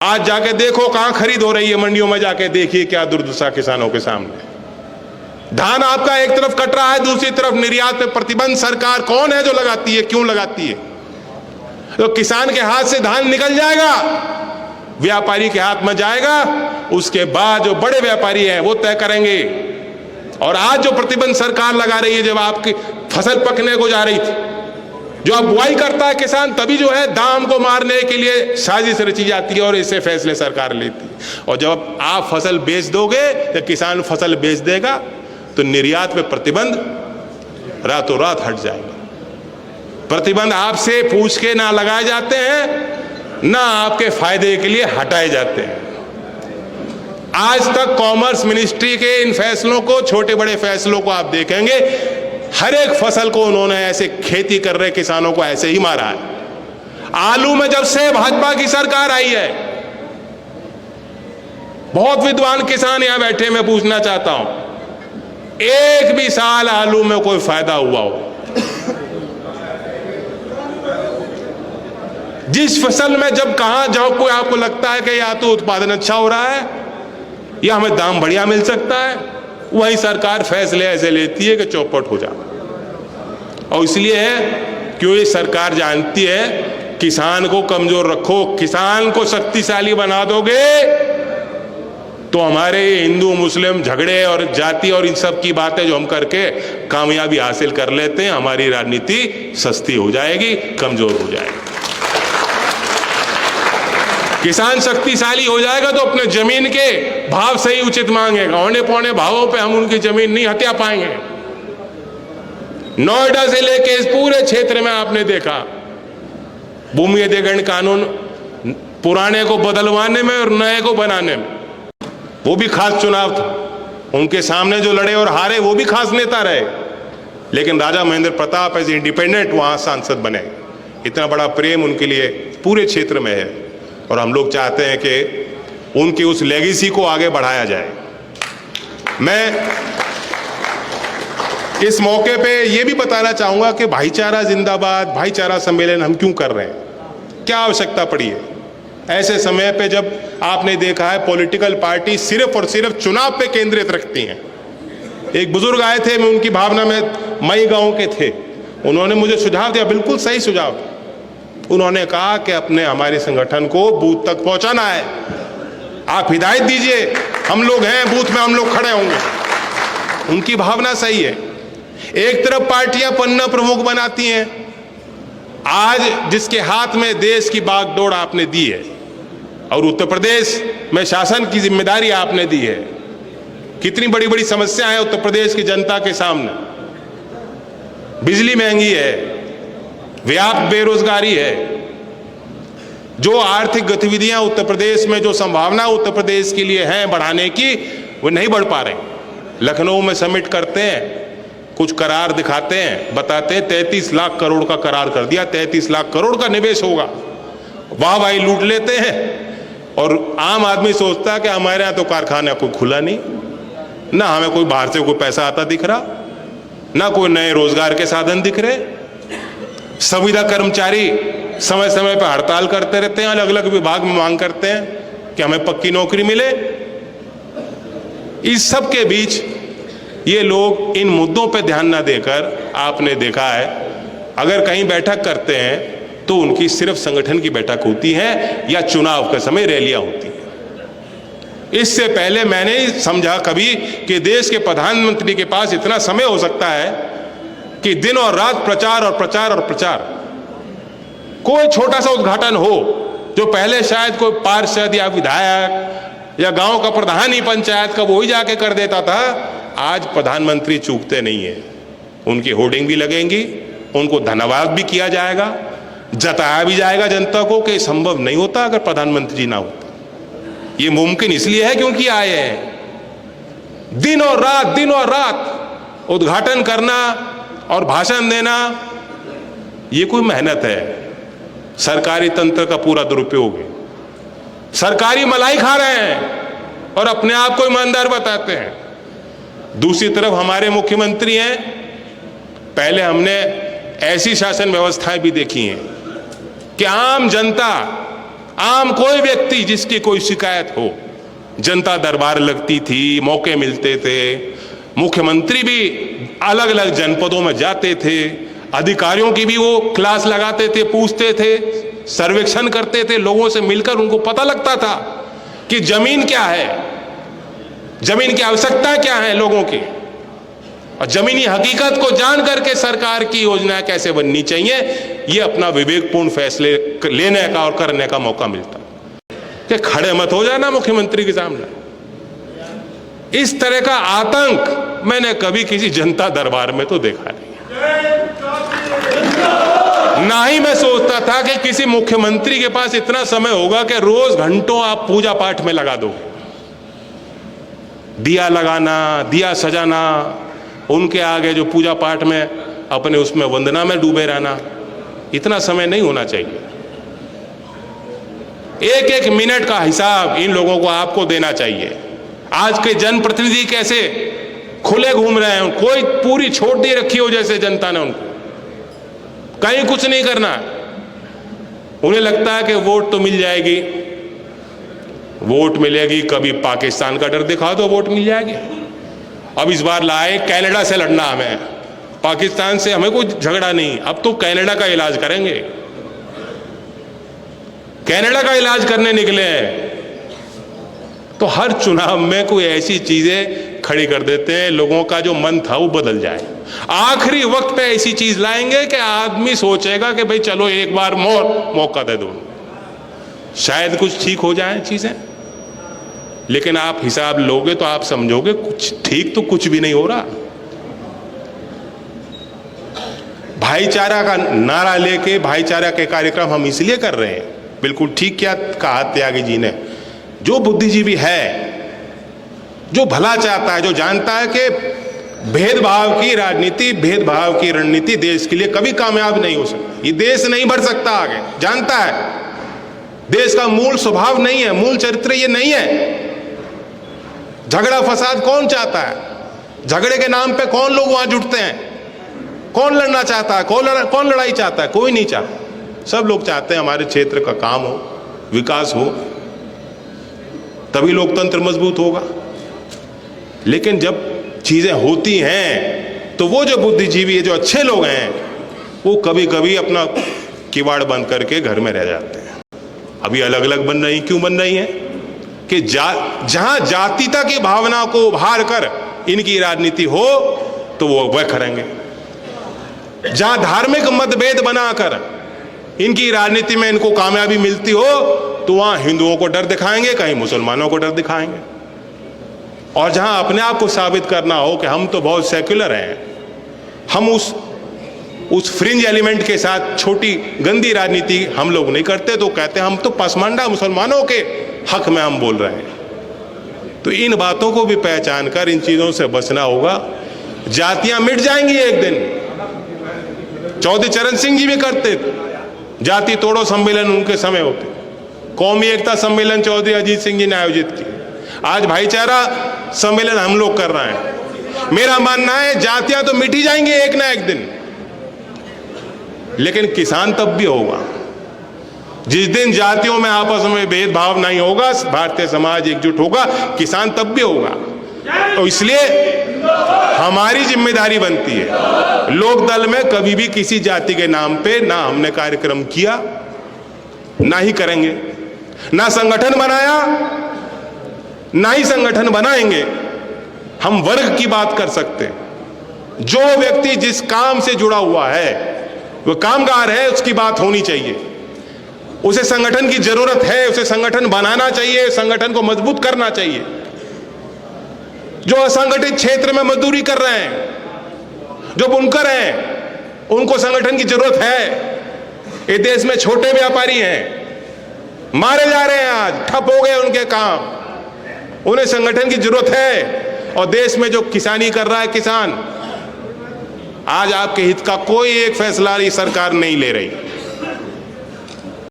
आज जाके देखो कहां खरीद हो रही है, मंडियों में जाके देखिए क्या दुर्दशा किसानों के सामने। धान आपका एक तरफ कट रहा है, दूसरी तरफ निर्यात पे प्रतिबंध सरकार कौन है जो लगाती है, क्यों लगाती है? तो किसान के हाथ से धान निकल जाएगा, व्यापारी के हाथ में जाएगा, उसके बाद जो बड़े व्यापारी हैं वो तय करेंगे। और आज जो प्रतिबंध सरकार लगा रही है, जब आपकी फसल पकने को जा रही थी, जो अब बुआई करता है किसान, तभी जो है दाम को मारने के लिए साजिश रची जाती है और ऐसे फैसले सरकार लेती है। और जब आप फसल बेच दोगे, तो किसान फसल बेच देगा, तो निर्यात पे प्रतिबंध रातों रात हट जाएगा। प्रतिबंध आपसे पूछ के ना लगाए जाते हैं, ना आपके फायदे के लिए हटाए जाते हैं। आज तक कॉमर्स मिनिस्ट्री के इन फैसलों को, छोटे बड़े फैसलों को आप देखेंगे, हर एक फसल को उन्होंने ऐसे, खेती कर रहे किसानों को ऐसे ही मारा है। आलू में जब से भाजपा की सरकार आई है, बहुत विद्वान किसान यहां बैठे, मैं पूछना चाहता हूं, एक भी साल आलू में कोई फायदा हुआ हो? जिस फसल में जब कहां जाओ, कोई आपको लगता है कि या तो उत्पादन अच्छा हो रहा है या हमें दाम बढ़िया मिल सकता है, वही सरकार फैसले ऐसे लेती है कि चौपट हो जाए। और इसलिए है क्यों ये सरकार जानती है किसान को कमजोर रखो, किसान को शक्तिशाली बना दोगे तो हमारे हिंदू मुस्लिम झगड़े और जाति और इन सब की बातें जो हम करके कामयाबी हासिल कर लेते हैं, हमारी राजनीति सस्ती हो जाएगी, कमजोर हो जाएगी। किसान शक्तिशाली हो जाएगा तो अपने जमीन के भाव सही उचित मांगेगा। औने पौने भावों पे हम उनकी जमीन नहीं हत्या पाएंगे। नोएडा से लेके इस पूरे क्षेत्र में आपने देखा, भूमि अधिग्रहण कानून पुराने को बदलवाने में और नए को बनाने में, वो भी खास चुनाव था। उनके सामने जो लड़े और हारे वो भी खास नेता रहे, लेकिन राजा महेंद्र प्रताप एज इंडिपेंडेंट वहां सांसद बने। इतना बड़ा प्रेम उनके लिए पूरे क्षेत्र में है और हम लोग चाहते हैं कि उनकी उस लेगेसी को आगे बढ़ाया जाए। मैं इस मौके पे ये भी बताना चाहूंगा कि भाईचारा जिंदाबाद, भाईचारा सम्मेलन हम क्यों कर रहे हैं, क्या आवश्यकता पड़ी है ऐसे समय पे जब आपने देखा है पॉलिटिकल पार्टी सिर्फ और सिर्फ चुनाव पे केंद्रित रखती हैं। एक बुजुर्ग आए थे, मैं उनकी भावना में, मई गांव के थे, उन्होंने मुझे सुझाव दिया, बिल्कुल सही सुझाव। उन्होंने कहा कि अपने हमारे संगठन को बूथ तक पहुंचाना है, आप हिदायत दीजिए, हम लोग हैं बूथ में, हम लोग खड़े होंगे। उनकी भावना सही है। एक तरफ पार्टियां पन्ना प्रमुख बनाती हैं, आज जिसके हाथ में देश की बागडोर आपने दी है और उत्तर प्रदेश में शासन की जिम्मेदारी आपने दी है, कितनी बड़ी बड़ी समस्या है उत्तर प्रदेश की जनता के सामने। बिजली महंगी है, व्यापक बेरोजगारी है, जो आर्थिक गतिविधियां उत्तर प्रदेश में, जो संभावना उत्तर प्रदेश के लिए हैं बढ़ाने की, वो नहीं बढ़ पा रहे। लखनऊ में समिट करते हैं, कुछ करार दिखाते हैं, बताते हैं 33 लाख करोड़ का करार कर दिया, 33 लाख करोड़ का निवेश होगा, वाह भाई लूट लेते हैं। और आम आदमी सोचता है कि हमारे यहाँ तो कारखाना कोई खुला नहीं, ना हमें कोई बाहर से कोई पैसा आता दिख रहा, ना कोई नए रोजगार के साधन दिख रहे। संविदा कर्मचारी समय समय पर हड़ताल करते रहते हैं, अलग अलग विभाग में मांग करते हैं कि हमें पक्की नौकरी मिले। इस सब के बीच ये लोग इन मुद्दों पे ध्यान ना देकर, आपने देखा है अगर कहीं बैठक करते हैं तो उनकी सिर्फ संगठन की बैठक होती है या चुनाव के समय रैलियां होती हैं। इससे पहले मैंने समझा कभी कि देश के प्रधानमंत्री के पास इतना समय हो सकता है कि दिन और रात प्रचार और प्रचार और प्रचार। कोई छोटा सा उद्घाटन हो जो पहले शायद कोई पार्षद या विधायक या गांव का प्रधान ही पंचायत का वो ही जाके कर देता था, आज प्रधानमंत्री चूकते नहीं है। उनकी होर्डिंग भी लगेंगी, उनको धन्यवाद भी किया जाएगा, जताया भी जाएगा जनता को कि संभव नहीं होता अगर प्रधानमंत्री ना होता। ये मुमकिन इसलिए है क्योंकि आए हैं। दिन और रात उद्घाटन करना और भाषण देना, ये कोई मेहनत है, सरकारी तंत्र का पूरा दुरुपयोग है। सरकारी मलाई खा रहे हैं और अपने आप को ईमानदार बताते हैं। दूसरी तरफ हमारे मुख्यमंत्री हैं, पहले हमने ऐसी शासन व्यवस्थाएं भी देखी हैं कि आम जनता आम कोई व्यक्ति जिसकी कोई शिकायत हो, जनता दरबार लगती थी, मौके मिलते थे, मुख्यमंत्री भी अलग अलग जनपदों में जाते थे, अधिकारियों की भी वो क्लास लगाते थे, पूछते थे, सर्वेक्षण करते थे, लोगों से मिलकर उनको पता लगता था कि जमीन क्या है, जमीन की आवश्यकता क्या है लोगों की, और जमीनी हकीकत को जान करके सरकार की योजना कैसे बननी चाहिए, ये अपना विवेकपूर्ण फैसले लेने का और करने का मौका मिलता। कि खड़े मत हो जाना मुख्यमंत्री के सामने। इस तरह का आतंक मैंने कभी किसी जनता दरबार में तो देखा नहीं। ना ही मैं सोचता था कि किसी मुख्यमंत्री के पास इतना समय होगा कि रोज घंटों आप पूजा पाठ में लगा दो, दिया लगाना, दिया सजाना, उनके आगे जो पूजा पाठ में अपने उसमें वंदना में डूबे रहना, इतना समय नहीं होना चाहिए। एक एक मिनट का हिसाब इन लोगों को आपको देना चाहिए। आज के जनप्रतिनिधि कैसे खुले घूम रहे हैं, कोई पूरी छोड़ दी रखी हो जैसे जनता ने उनको, कहीं कुछ नहीं करना। उन्हें लगता है कि वोट तो मिल जाएगी, वोट मिलेगी, कभी पाकिस्तान का डर दिखा दो वोट मिल जाएगी। अब इस बार लाए कनाडा से लड़ना, हमें पाकिस्तान से हमें कोई झगड़ा नहीं, अब तो कनाडा का इलाज करेंगे, कनाडा का इलाज करने निकले हैं। तो हर चुनाव में कोई ऐसी चीजें खड़ी कर देते हैं, लोगों का जो मन था वो बदल जाए। आखिरी वक्त पे ऐसी चीज लाएंगे कि आदमी सोचेगा कि भाई चलो एक बार मौका दे दो, शायद कुछ ठीक हो जाए चीजें। लेकिन आप हिसाब लोगे तो आप समझोगे कुछ ठीक तो कुछ भी नहीं हो रहा। भाईचारा का नारा लेके भाईचारा के कार्यक्रम हम इसलिए कर रहे हैं, बिल्कुल ठीक क्या कहा त्यागी जी ने, जो बुद्धिजीवी है, जो भला चाहता है, जो जानता है कि भेदभाव की राजनीति, भेदभाव की रणनीति देश के लिए कभी कामयाब नहीं हो सकती, ये देश नहीं बढ़ सकता आगे, जानता है देश का मूल स्वभाव नहीं है, मूल चरित्र ये नहीं है। झगड़ा फसाद कौन चाहता है? झगड़े के नाम पे कौन लोग वहां जुटते हैं? कौन लड़ना चाहता है? कौन लड़ाई चाहता है? कोई नहीं चाहता। सब लोग चाहते हैं हमारे क्षेत्र का काम हो, विकास हो, तभी लोकतंत्र मजबूत होगा। लेकिन जब चीजें होती हैं तो वो जो बुद्धिजीवी है, जो अच्छे लोग हैं, वो कभी कभी अपना किवाड़ बंद करके घर में रह जाते हैं। अभी अलग अलग बन रही, क्यों बन रही हैं? कि जहां जातीयता की भावना को उभार कर इनकी राजनीति हो तो वो वह करेंगे, जहां धार्मिक मतभेद बनाकर इनकी राजनीति में इनको कामयाबी मिलती हो तो वहां हिंदुओं को डर दिखाएंगे, कहीं मुसलमानों को डर दिखाएंगे। और जहां अपने आप को साबित करना हो कि हम तो बहुत सेक्युलर हैं, हम उस फ्रिंज एलिमेंट के साथ छोटी गंदी राजनीति हम लोग नहीं करते, तो कहते हैं हम तो पसमानदा मुसलमानों के हक में हम बोल रहे हैं। तो इन बातों को भी पहचान कर इन चीजों से बचना होगा। जातियां मिट जाएंगी एक दिन। चौधरी चरण सिंह जी भी करते थे, जाति तोड़ो सम्मेलन उनके समय होते। कौमी एकता सम्मेलन चौधरी अजीत सिंह जी ने आयोजित किया। आज भाईचारा सम्मेलन हम लोग कर रहे हैं। मेरा मानना है जातियां तो मिट ही जाएंगी एक ना एक दिन, लेकिन किसान तब भी होगा। जिस दिन जातियों में आपस में भेदभाव नहीं होगा, भारतीय समाज एकजुट होगा, किसान तब भी होगा। तो इसलिए हमारी जिम्मेदारी बनती है, लोकदल में कभी भी किसी जाति के नाम पे ना हमने कार्यक्रम किया, ना ही करेंगे, ना संगठन बनाया, ना ही संगठन बनाएंगे। हम वर्ग की बात कर सकते हैं। जो व्यक्ति जिस काम से जुड़ा हुआ है, वो कामगार है, उसकी बात होनी चाहिए। उसे संगठन की जरूरत है, उसे संगठन बनाना चाहिए, संगठन को मजबूत करना चाहिए। जो असंगठित क्षेत्र में मजदूरी कर रहे हैं, जो बुनकर हैं, उनको संगठन की जरूरत है। ये देश में छोटे व्यापारी हैं, मारे जा रहे हैं, आज ठप हो गए उनके काम, उन्हें संगठन की जरूरत है। और देश में जो किसानी कर रहा है किसान, आज आपके हित का कोई एक फैसला ये सरकार नहीं ले रही।